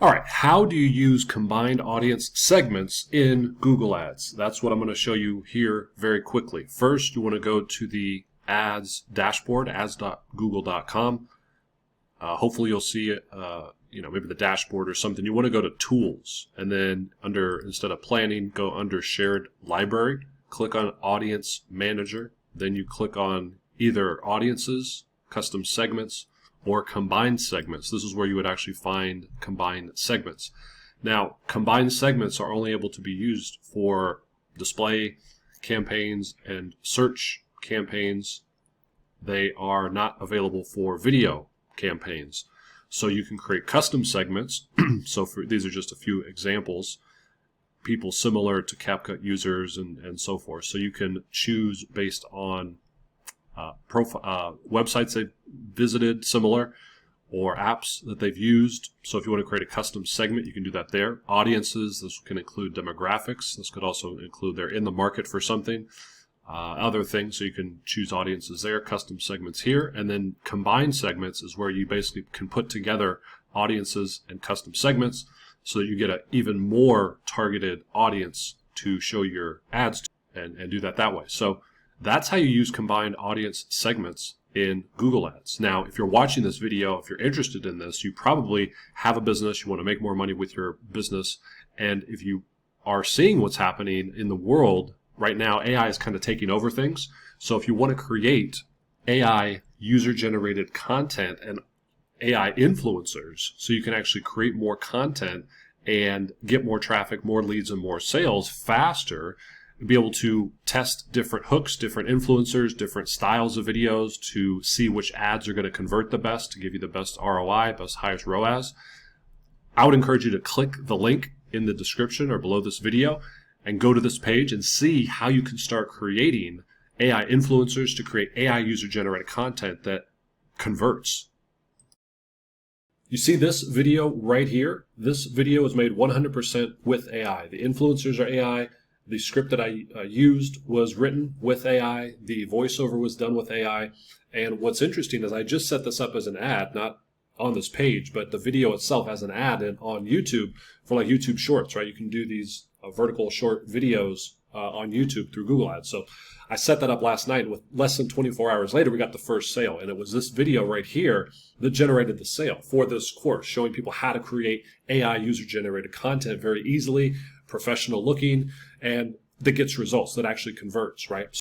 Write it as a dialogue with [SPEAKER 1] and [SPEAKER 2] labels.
[SPEAKER 1] All right, how do you use combined audience segments in Google Ads? That's what I'm going to show you here very quickly. First, you want to go to the ads dashboard, ads.google.com. Hopefully you'll see it, maybe the dashboard or something. You want to go to tools, and then instead of planning, go under shared library, click on audience manager. Then you click on either audiences, custom segments, or combined segments. This is where you would actually find combined segments. Now, combined segments are only able to be used for display campaigns and search campaigns. They are not available for video campaigns. So you can create custom segments. These are just a few examples. People similar to CapCut users and so forth. So you can choose based on websites they've visited similar, or apps that they've used. So if you want to create a custom segment, you can do that there. Audiences, this can include demographics. This could also include they're in the market for something, other things. So you can choose audiences there, custom segments here, and then combined segments is where you basically can put together audiences and custom segments so that you get an even more targeted audience to show your ads to, and do that way. So that's how you use combined audience segments in Google Ads. Now, if you're watching this video, if you're interested in this, you probably have a business, you want to make more money with your business, and if you are seeing what's happening in the world right now, AI is kind of taking over things. So if you want to create AI user-generated content and AI influencers, so you can actually create more content and get more traffic, more leads, and more sales faster, be able to test different hooks, different influencers, different styles of videos to see which ads are going to convert the best, to give you the best ROI, highest ROAS. I would encourage you to click the link in the description or below this video and go to this page and see how you can start creating AI influencers to create AI user-generated content that converts. You see this video right here? This video is made 100% with AI. The influencers are AI. The script that I used was written with AI. The voiceover was done with AI. And what's interesting is I just set this up as an ad, not on this page, but the video itself as an ad on YouTube for like YouTube Shorts, right? You can do these vertical short videos on YouTube through Google Ads. So I set that up last night, and with less than 24 hours later, we got the first sale. And it was this video right here that generated the sale for this course, showing people how to create AI user-generated content very easily, professional looking, and that gets results, that actually converts, right?